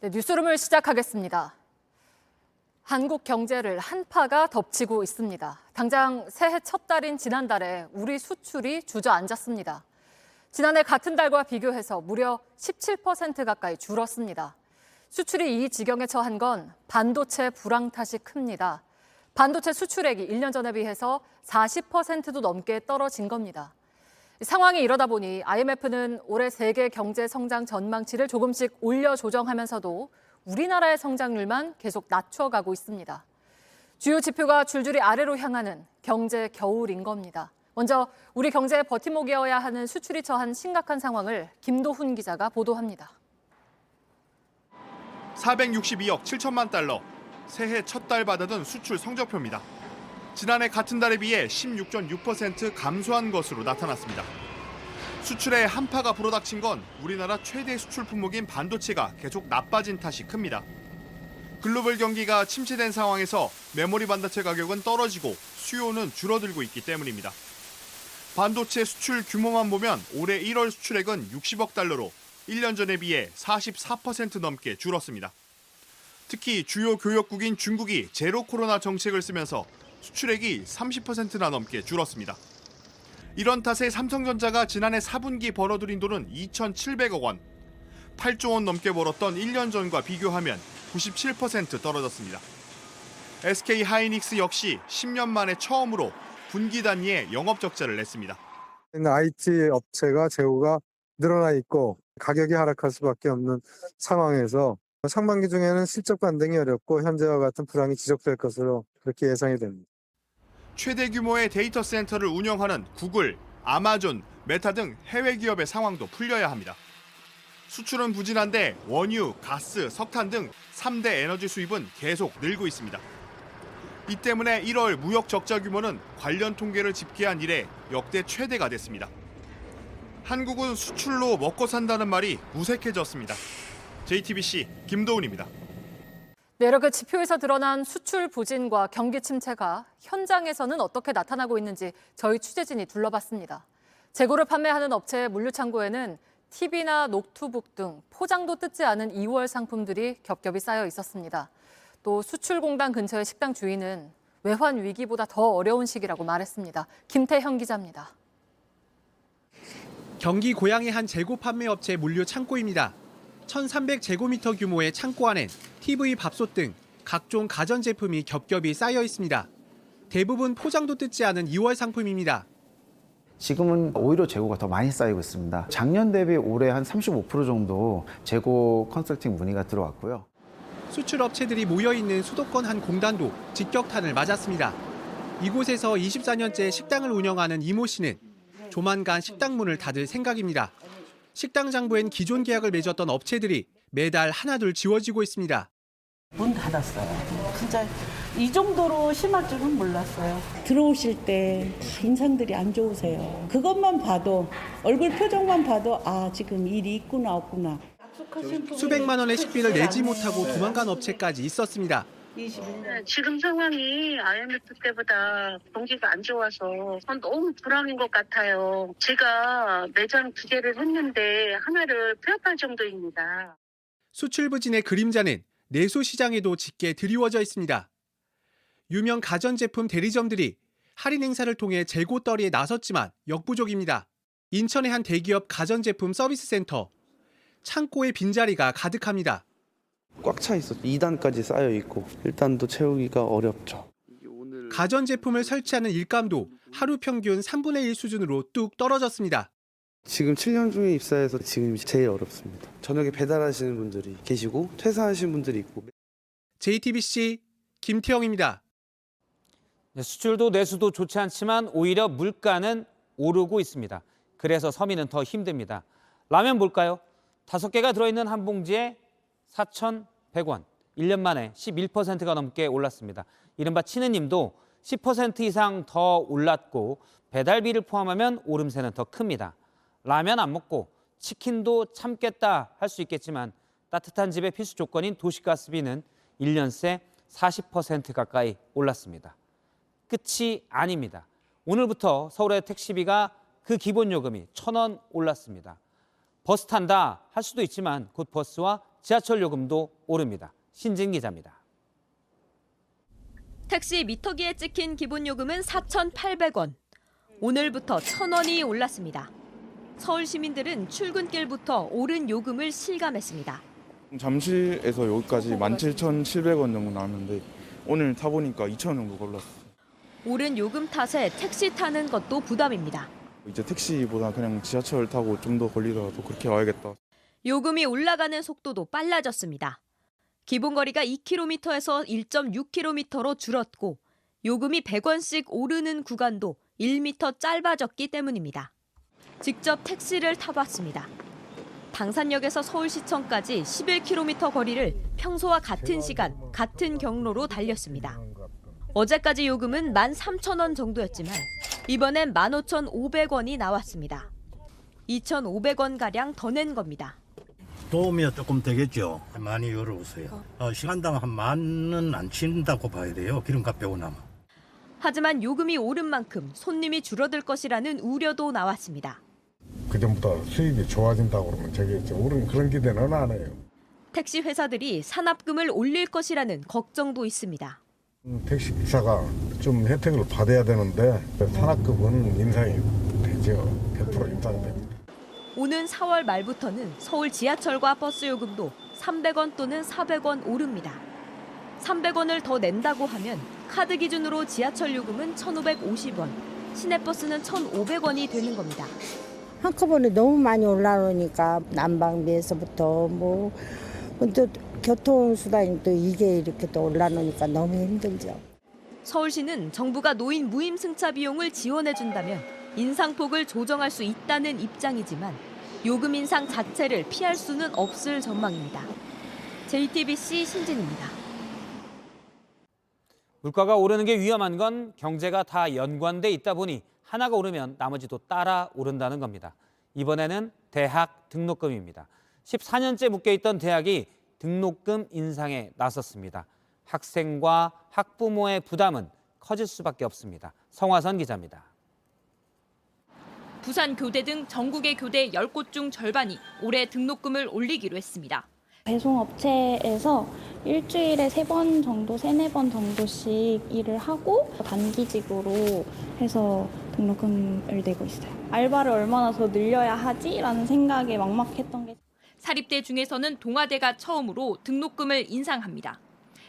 네, 뉴스룸을 시작하겠습니다. 한국 경제를 한파가 덮치고 있습니다. 당장 새해 첫 달인 지난달에 우리 수출이 주저앉았습니다. 지난해 같은 달과 비교해서 무려 17% 가까이 줄었습니다. 수출이 이 지경에 처한 건 반도체 불황 탓이 큽니다. 반도체 수출액이 1년 전에 비해서 40%도 넘게 떨어진 겁니다. 상황이 이러다 보니 IMF는 올해 세계 경제 성장 전망치를 조금씩 올려 조정하면서도 우리나라의 성장률만 계속 낮춰가고 있습니다. 주요 지표가 줄줄이 아래로 향하는 경제 겨울인 겁니다. 먼저 우리 경제의 버팀목이어야 하는 수출이 처한 심각한 상황을 김도훈 기자가 보도합니다. 462억 7천만 달러, 새해 첫 달 받아든 수출 성적표입니다. 지난해 같은 달에 비해 16.6% 감소한 것으로 나타났습니다. 수출에 한파가 불어닥친 건 우리나라 최대 수출 품목인 반도체가 계속 나빠진 탓이 큽니다. 글로벌 경기가 침체된 상황에서 메모리 반도체 가격은 떨어지고 수요는 줄어들고 있기 때문입니다. 반도체 수출 규모만 보면 올해 1월 수출액은 60억 달러로 1년 전에 비해 44% 넘게 줄었습니다. 특히 주요 교역국인 중국이 제로 코로나 정책을 쓰면서 수출액이 30%나 넘게 줄었습니다. 이런 탓에 삼성전자가 지난해 4분기 벌어들인 돈은 2,700억 원. 8조 원 넘게 벌었던 1년 전과 비교하면 97% 떨어졌습니다. SK 하이닉스 역시 10년 만에 처음으로 분기 단위의 영업 적자를 냈습니다. IT 업체가 재고가 늘어나 있고 가격이 하락할 수밖에 없는 상황에서 상반기 중에는 실적 반등이 어렵고 현재와 같은 불황이 지속될 것으로 그렇게 예상이 됩니다. 최대 규모의 데이터 센터를 운영하는 구글, 아마존, 메타 등 해외 기업의 상황도 풀려야 합니다. 수출은 부진한데 원유, 가스, 석탄 등 3대 에너지 수입은 계속 늘고 있습니다. 이 때문에 1월 무역 적자 규모는 관련 통계를 집계한 이래 역대 최대가 됐습니다. 한국은 수출로 먹고 산다는 말이 무색해졌습니다. JTBC 김도훈입니다. 네, 이렇게 지표에서 드러난 수출 부진과 경기 침체가 현장에서는 어떻게 나타나고 있는지 저희 취재진이 둘러봤습니다. 재고를 판매하는 업체의 물류창고에는 TV나 노트북 등 포장도 뜯지 않은 2월 상품들이 겹겹이 쌓여 있었습니다. 또 수출공단 근처의 식당 주인은 외환 위기보다 더 어려운 시기라고 말했습니다. 김태형 기자입니다. 경기 고양의 한 재고 판매 업체 물류 창고입니다. 1,300제곱미터 규모의 창고 안엔 TV, 밥솥 등 각종 가전제품이 겹겹이 쌓여 있습니다. 대부분 포장도 뜯지 않은 2월 상품입니다. 지금은 오히려 재고가 더 많이 쌓이고 있습니다. 작년 대비 올해 한 35% 정도 재고 컨설팅 문의가 들어왔고요. 수출업체들이 모여있는 수도권 한 공단도 직격탄을 맞았습니다. 이곳에서 24년째 식당을 운영하는 이모 씨는 조만간 식당 문을 닫을 생각입니다. 식당 장부엔 기존 계약을 맺었던 업체들이 매달 하나둘 지워지고 있습니다. 문 닫았어요. 진짜 이 정도로 심할 줄은 몰랐어요. 들어오실 때 다 인상들이 안 좋으세요. 그것만 봐도 얼굴 표정만 봐도 아 지금 일이 있구나 없구나. 수백만 원의 식비를 내지 못하고 도망간 업체까지 있었습니다. 지금 상황이 IMF 때보다 경기가 안 좋아서 너무 불황인 것 같아요. 제가 매장 2개를 했는데 하나를 폐업할 정도입니다. 수출 부진의 그림자는 내수 시장에도 짙게 드리워져 있습니다. 유명 가전제품 대리점들이 할인 행사를 통해 재고떨이에 나섰지만 역부족입니다. 인천의 한 대기업 가전제품 서비스 센터. 창고에 빈자리가 가득합니다. 꽉 차 있어. 2단까지 쌓여 있고 1단도 채우기가 어렵죠. 가전제품을 설치하는 일감도 하루 평균 3분의 1 수준으로 뚝 떨어졌습니다. 지금 7년 중에 입사해서 지금 제일 어렵습니다. 저녁에 배달하시는 분들이 계시고 퇴사하시는 분들이 있고. JTBC 김태형입니다. 네, 수출도 내수도 좋지 않지만 오히려 물가는 오르고 있습니다. 그래서 서민은 더 힘듭니다. 라면 볼까요? 5개가 들어있는 한 봉지에 4,100원. 1년 만에 11%가 넘게 올랐습니다. 이른바 치느님도 10% 이상 더 올랐고 배달비를 포함하면 오름세는 더 큽니다. 라면 안 먹고 치킨도 참겠다 할 수 있겠지만 따뜻한 집의 필수 조건인 도시가스비는 1년 새 40% 가까이 올랐습니다. 끝이 아닙니다. 오늘부터 서울의 택시비가 그 기본 요금이 1,000원 올랐습니다. 버스 탄다 할 수도 있지만 곧 버스와 지하철 요금도 오릅니다. 신진 기자입니다. 택시 미터기에 찍힌 기본 요금은 4,800원. 오늘부터 1,000원이 올랐습니다. 서울 시민들은 출근길부터 오른 요금을 실감했습니다. 잠실에서 여기까지 17,700원 정도 나왔는데 오늘 타보니까 2,000원 정도 올랐어요. 오른 요금 탓에 택시 타는 것도 부담입니다. 이제 택시보다 그냥 지하철 타고 좀 더 걸리더라도 그렇게 와야겠다. 요금이 올라가는 속도도 빨라졌습니다. 기본 거리가 2km에서 1.6km로 줄었고 요금이 100원씩 오르는 구간도 1m 짧아졌기 때문입니다. 직접 택시를 타봤습니다. 당산역에서 서울시청까지 11km 거리를 평소와 같은 시간, 같은 경로로 달렸습니다. 어제까지 요금은 13,000원 정도였지만 이번엔 15,500원이 나왔습니다. 2,500원가량 더 낸 겁니다. 도움이 조금 되겠죠. 많이 어려우세요. 시간당 한 10,000원 안 친다고 봐야 돼요. 기름값 빼고 나면. 하지만 요금이 오른 만큼 손님이 줄어들 것이라는 우려도 나왔습니다. 그전보다 수입이 좋아진다고 그러면 되겠죠. 우리는 그런 기대는 안 해요. 택시 회사들이 산업금을 올릴 것이라는 걱정도 있습니다. 택시 기사가 좀 혜택을 받아야 되는데 산악금은 인상이 되죠. 100% 인상됩니다. 오는 4월 말부터는 서울 지하철과 버스 요금도 300원 또는 400원 오릅니다. 300원을 더 낸다고 하면 카드 기준으로 지하철 요금은 1,550원, 시내버스는 1,500원이 되는 겁니다. 한꺼번에 너무 많이 올라오니까 난방비에서부터 또 교통수단이 또 이게 이렇게 또 올라오니까 너무 힘들죠. 서울시는 정부가 노인 무임 승차 비용을 지원해준다면 인상폭을 조정할 수 있다는 입장이지만 요금 인상 자체를 피할 수는 없을 전망입니다. JTBC 신진입니다. 물가가 오르는 게 위험한 건 경제가 다 연관돼 있다 보니 하나가 오르면 나머지도 따라 오른다는 겁니다. 이번에는 대학 등록금입니다. 14년째 묶여있던 대학이 등록금 인상에 나섰습니다. 학생과 학부모의 부담은 커질 수밖에 없습니다. 성화선 기자입니다. 부산 교대 등 전국의 교대 10곳 중 절반이 올해 등록금을 올리기로 했습니다. 배송업체에서 일주일에 3번 정도, 3-4번 정도씩 일을 하고 단기직으로 해서 등록금을 내고 있어요. 알바를 얼마나 더 늘려야 하지라는 생각에 막막했던 게. 사립대 중에서는 동아대가 처음으로 등록금을 인상합니다.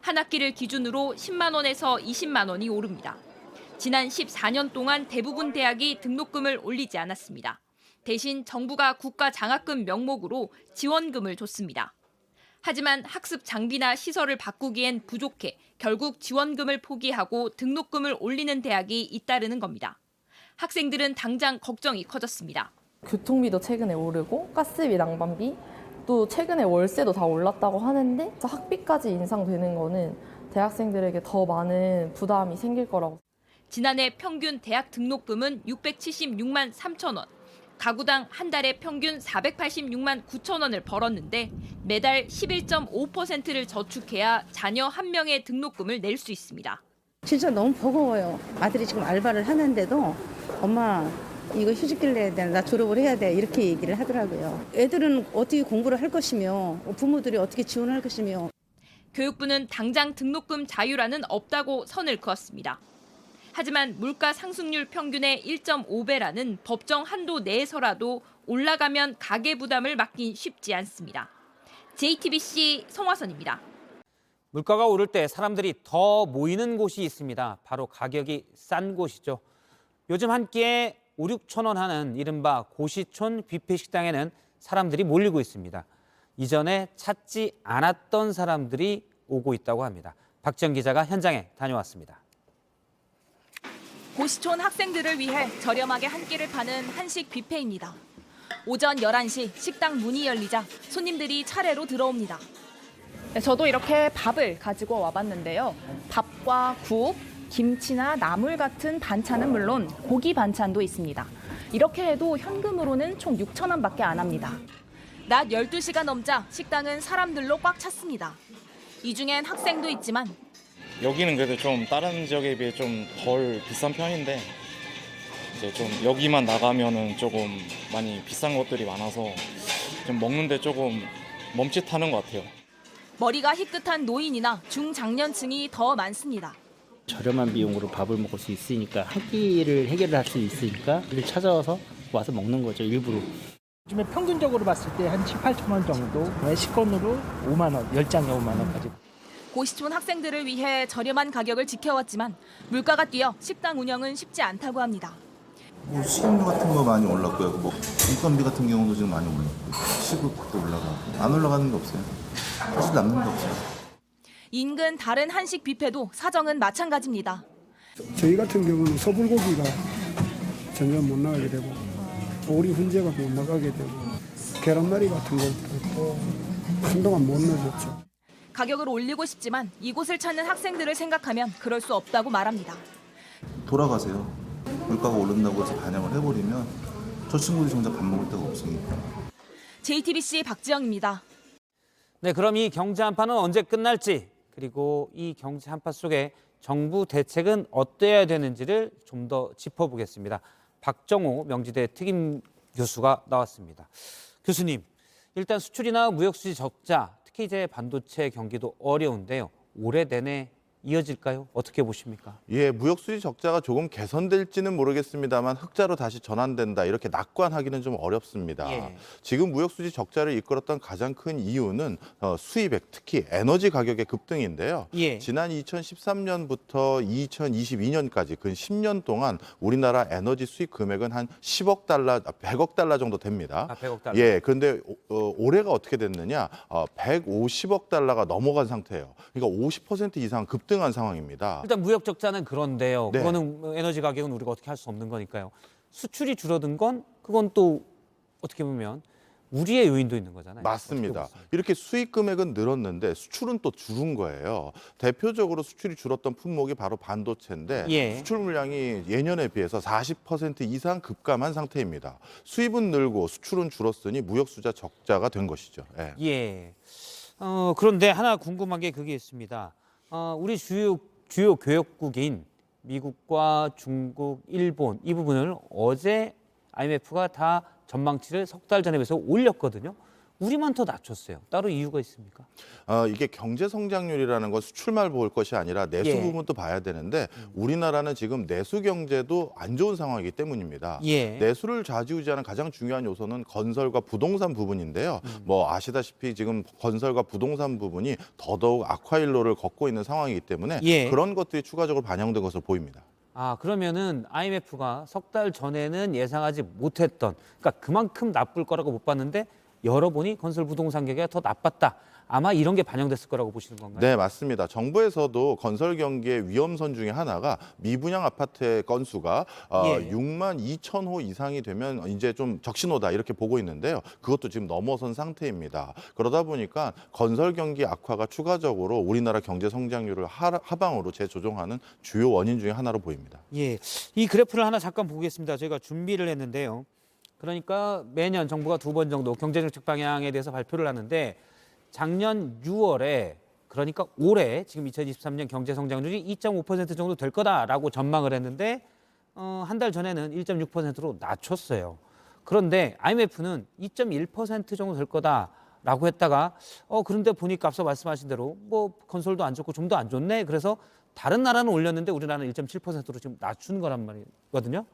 한 학기를 기준으로 10만 원에서 20만 원이 오릅니다. 지난 14년 동안 대부분 대학이 등록금을 올리지 않았습니다. 대신 정부가 국가 장학금 명목으로 지원금을 줬습니다. 하지만 학습 장비나 시설을 바꾸기엔 부족해 결국 지원금을 포기하고 등록금을 올리는 대학이 잇따르는 겁니다. 학생들은 당장 걱정이 커졌습니다. 교통비도 최근에 오르고 가스비, 난방비, 또 최근에 월세도 다 올랐다고 하는데 학비까지 인상되는 거는 대학생들에게 더 많은 부담이 생길 거라고. 지난해 평균 대학 등록금은 676만 3천 원. 가구당 한 달에 평균 486만 9천 원을 벌었는데 매달 11.5%를 저축해야 자녀 한 명의 등록금을 낼 수 있습니다. 진짜 너무 버거워요. 아들이 지금 알바를 하는데도 엄마 이거 휴직기를 내야 돼, 나 졸업을 해야 돼 이렇게 얘기를 하더라고요. 애들은 어떻게 공부를 할 것이며 부모들이 어떻게 지원할 것이며. 교육부는 당장 등록금 자유라는 없다고 선을 그었습니다. 하지만 물가 상승률 평균의 1.5배라는 법정 한도 내에서라도 올라가면 가계 부담을 막긴 쉽지 않습니다. JTBC 성화선입니다. 물가가 오를 때 사람들이 더 모이는 곳이 있습니다. 바로 가격이 싼 곳이죠. 요즘 한 끼에 5-6천 원 하는 이른바 고시촌 뷔페 식당에는 사람들이 몰리고 있습니다. 이전에 찾지 않았던 사람들이 오고 있다고 합니다. 박지영 기자가 현장에 다녀왔습니다. 고시촌 학생들을 위해 저렴하게 한 끼를 파는 한식 뷔페입니다. 오전 11시 식당 문이 열리자 손님들이 차례로 들어옵니다. 네, 저도 이렇게 밥을 가지고 와봤는데요. 밥과 국, 김치나 나물 같은 반찬은 물론 고기 반찬도 있습니다. 이렇게 해도 현금으로는 총 6천 원밖에 안 합니다. 낮 12시가 넘자 식당은 사람들로 꽉 찼습니다. 이 중엔 학생도 있지만 여기는 그래도 좀 다른 지역에 비해 좀 덜 비싼 편인데 이제 좀 여기만 나가면은 조금 많이 비싼 것들이 많아서 좀 먹는데 조금 멈칫하는 것 같아요. 머리가 희끗한 노인이나 중장년층이 더 많습니다. 저렴한 비용으로 밥을 먹을 수 있으니까 한 끼를 해결할 수 있으니까 이를 찾아와서 와서 먹는 거죠, 일부러. 요즘에 평균적으로 봤을 때 한 7, 8천 원 정도, 식권으로 5만 원, 10장에 5만 원까지. 고시촌 학생들을 위해 저렴한 가격을 지켜왔지만 물가가 뛰어 식당 운영은 쉽지 않다고 합니다. 뭐 식용유 같은 거 많이 올랐고요. 뭐 인건비 같은 경우도 지금 많이 올랐고 시급도 올라가고 안 올라가는 게 없어요. 사실 남는 게 없어요. 인근 다른 한식 뷔페도 사정은 마찬가지입니다. 저희 같은 경우는 소불고기가 전혀 못 나가게 되고 오리 훈제가 못 나가게 되고 계란말이 같은 것도 한동안 못 넣어줬죠. 가격을 올리고 싶지만 이곳을 찾는 학생들을 생각하면 그럴 수 없다고 말합니다. 돌아가세요. 물가가 오른다고 해서 반영을 해버리면 저 친구들이 정작 밥 먹을 데가 없으니까. JTBC 박지영입니다. 네, 그럼 이 경제 한파는 언제 끝날지, 그리고 이 경제 한파 속에 정부 대책은 어때야 되는지를 좀 더 짚어보겠습니다. 박정호 명지대 특임 교수가 나왔습니다. 교수님, 일단 수출이나 무역 수지 적자, 특히 이제 반도체 경기도 어려운데요. 올해 내내 이어질까요? 어떻게 보십니까? 예, 무역 수지 적자가 조금 개선될지는 모르겠습니다만 흑자로 다시 전환된다 이렇게 낙관하기는 좀 어렵습니다. 예. 지금 무역 수지 적자를 이끌었던 가장 큰 이유는 수입액, 특히 에너지 가격의 급등인데요. 예. 지난 2013년부터 2022년까지 근 10년 동안 우리나라 에너지 수입 금액은 한 10억 달러, 100억 달러 정도 됩니다. 100억 달러. 예, 그런데 올해가 어떻게 됐느냐? 150억 달러가 넘어간 상태예요. 그러니까 50% 이상 급등한 상황입니다. 일단 무역 적자는 그런데요. 네. 그거는 에너지 가격은 우리가 어떻게 할 수 없는 거니까요. 수출이 줄어든 건 그건 또 어떻게 보면 우리의 요인도 있는 거잖아요. 맞습니다. 이렇게 수입 금액은 늘었는데 수출은 또 줄은 거예요. 대표적으로 수출이 줄었던 품목이 바로 반도체인데 예. 수출 물량이 예년에 비해서 40% 이상 급감한 상태입니다. 수입은 늘고 수출은 줄었으니 무역 수자 적자가 된 것이죠. 예. 예. 그런데 하나 궁금한 게 그게 있습니다. 우리 주요 교역국인 미국과 중국, 일본 이 부분을 어제 IMF가 다 전망치를 석 달 전에 비해서 올렸거든요. 우리만 더 낮췄어요. 따로 이유가 있습니까? 이게 경제 성장률이라는 건 수출만 볼 것이 아니라 내수 예. 부분도 봐야 되는데 우리나라는 지금 내수 경제도 안 좋은 상황이기 때문입니다. 예. 내수를 좌지우지하는 가장 중요한 요소는 건설과 부동산 부분인데요. 뭐 아시다시피 지금 건설과 부동산 부분이 더더욱 악화일로를 걷고 있는 상황이기 때문에 예. 그런 것들이 추가적으로 반영된 것으로 보입니다. 그러면은 IMF가 석 달 전에는 예상하지 못했던, 그러니까 그만큼 나쁠 거라고 못 봤는데 열어보니 건설 부동산 경기가 더 나빴다. 아마 이런 게 반영됐을 거라고 보시는 건가요? 네, 맞습니다. 정부에서도 건설 경기의 위험선 중에 하나가 미분양 아파트의 건수가 예. 6만 2천 호 이상이 되면 이제 좀 적신호다 이렇게 보고 있는데요. 그것도 지금 넘어선 상태입니다. 그러다 보니까 건설 경기 악화가 추가적으로 우리나라 경제 성장률을 하방으로 재조정하는 주요 원인 중에 하나로 보입니다. 예, 이 그래프를 하나 잠깐 보겠습니다. 저희가 준비를 했는데요. 그러니까 매년 정부가 2번 정도 경제정책 방향에 대해서 발표를 하는데 작년 6월에 그러니까 올해 지금 2023년 경제 성장률이 2.5% 정도 될 거다라고 전망을 했는데 한 달 전에는 1.6%로 낮췄어요. 그런데 IMF는 2.1% 정도 될 거다라고 했다가 그런데 보니까 앞서 말씀하신 대로 뭐 건설도 안 좋고 좀 더 안 좋네. 그래서 다른 나라는 올렸는데 우리나라는 1.7%로 지금 낮춘 거란 말이거든요.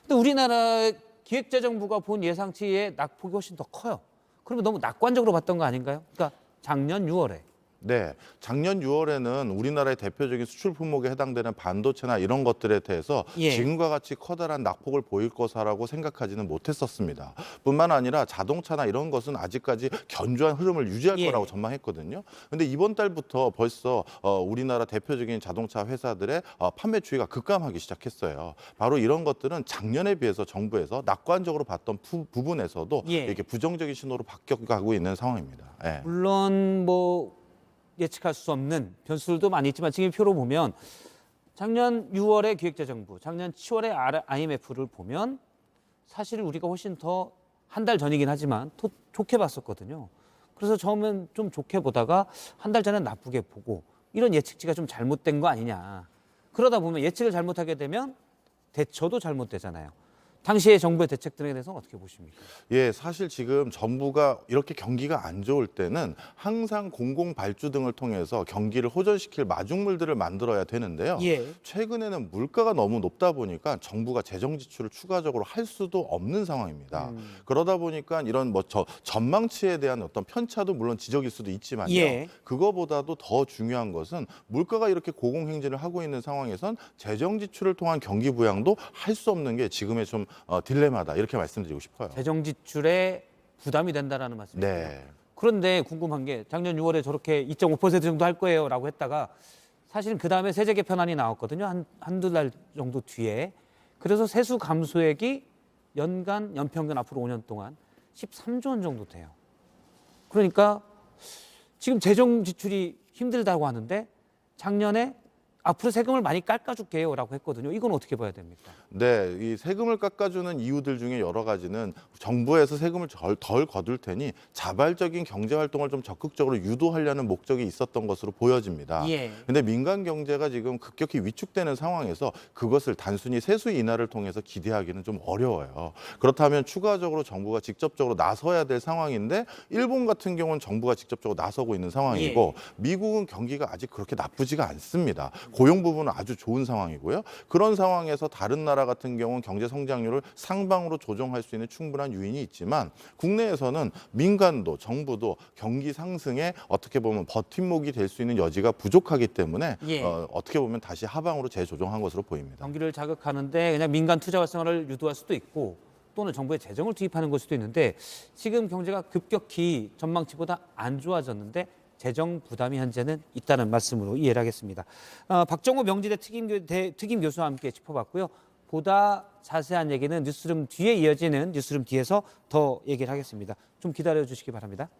근데 우리나라 기획재정부가 본 예상치의 낙폭이 훨씬 더 커요. 그러면 너무 낙관적으로 봤던 거 아닌가요? 그러니까 작년 6월에. 네, 작년 6월에는 우리나라의 대표적인 수출 품목에 해당되는 반도체나 이런 것들에 대해서 예. 지금과 같이 커다란 낙폭을 보일 것이라고 생각하지는 못했었습니다. 뿐만 아니라 자동차나 이런 것은 아직까지 견조한 흐름을 유지할 예. 거라고 전망했거든요. 그런데 이번 달부터 벌써 우리나라 대표적인 자동차 회사들의 판매 추이가 급감하기 시작했어요. 바로 이런 것들은 작년에 비해서 정부에서 낙관적으로 봤던 부분에서도 예. 이렇게 부정적인 신호로 바뀌어가고 있는 상황입니다. 예. 물론 뭐 예측할 수 없는 변수들도 많이 있지만 지금 표로 보면 작년 6월에 기획재정부, 작년 10월에 IMF를 보면 사실 우리가 훨씬 더 한 달 전이긴 하지만 더 좋게 봤었거든요. 그래서 처음엔 좀 좋게 보다가 한 달 전엔 나쁘게 보고 이런 예측치가 좀 잘못된 거 아니냐. 그러다 보면 예측을 잘못하게 되면 대처도 잘못되잖아요. 당시의 정부의 대책 등에 대해서는 어떻게 보십니까? 예, 사실 지금 정부가 이렇게 경기가 안 좋을 때는 항상 공공 발주 등을 통해서 경기를 호전시킬 마중물들을 만들어야 되는데요. 예. 최근에는 물가가 너무 높다 보니까 정부가 재정 지출을 추가적으로 할 수도 없는 상황입니다. 그러다 보니까 이런 전망치에 대한 어떤 편차도 물론 지적일 수도 있지만요. 예. 그거보다도 더 중요한 것은 물가가 이렇게 고공행진을 하고 있는 상황에선 재정 지출을 통한 경기 부양도 할 수 없는 게 지금의 좀 딜레마다 이렇게 말씀드리고 싶어요. 재정 지출에 부담이 된다라는 말씀이시죠. 네. 그런데 궁금한 게 작년 6월에 저렇게 2.5% 정도 할 거예요라고 했다가 사실은 그 다음에 세제 개편안이 나왔거든요. 한두 달 정도 뒤에. 그래서 세수 감소액이 연평균 앞으로 5년 동안 13조 원 정도 돼요. 그러니까 지금 재정 지출이 힘들다고 하는데 작년에 앞으로 세금을 많이 깎아줄게요라고 했거든요. 이건 어떻게 봐야 됩니까? 네, 이 세금을 깎아주는 이유들 중에 여러 가지는 정부에서 세금을 덜 거둘 테니 자발적인 경제 활동을 좀 적극적으로 유도하려는 목적이 있었던 것으로 보여집니다. 예. 근데 민간 경제가 지금 급격히 위축되는 상황에서 그것을 단순히 세수 인하를 통해서 기대하기는 좀 어려워요. 그렇다면 추가적으로 정부가 직접적으로 나서야 될 상황인데 일본 같은 경우는 정부가 직접적으로 나서고 있는 상황이고 미국은 경기가 아직 그렇게 나쁘지가 않습니다. 고용 부분은 아주 좋은 상황이고요. 그런 상황에서 다른 나라 같은 경우는 경제 성장률을 상방으로 조정할 수 있는 충분한 요인이 있지만 국내에서는 민간도 정부도 경기 상승에 어떻게 보면 버팀목이 될 수 있는 여지가 부족하기 때문에 어떻게 보면 다시 하방으로 재조정한 것으로 보입니다. 경기를 자극하는데 그냥 민간 투자 활성화를 유도할 수도 있고 또는 정부의 재정을 투입하는 걸 수도 있는데 지금 경제가 급격히 전망치보다 안 좋아졌는데 재정 부담이 현재는 있다는 말씀으로 이해를 하겠습니다. 박정호 명지대 특임 교수와 함께 짚어봤고요. 보다 자세한 얘기는 뉴스룸 뒤에 이어지는 뉴스룸 뒤에서 더 얘기를 하겠습니다. 좀 기다려 주시기 바랍니다.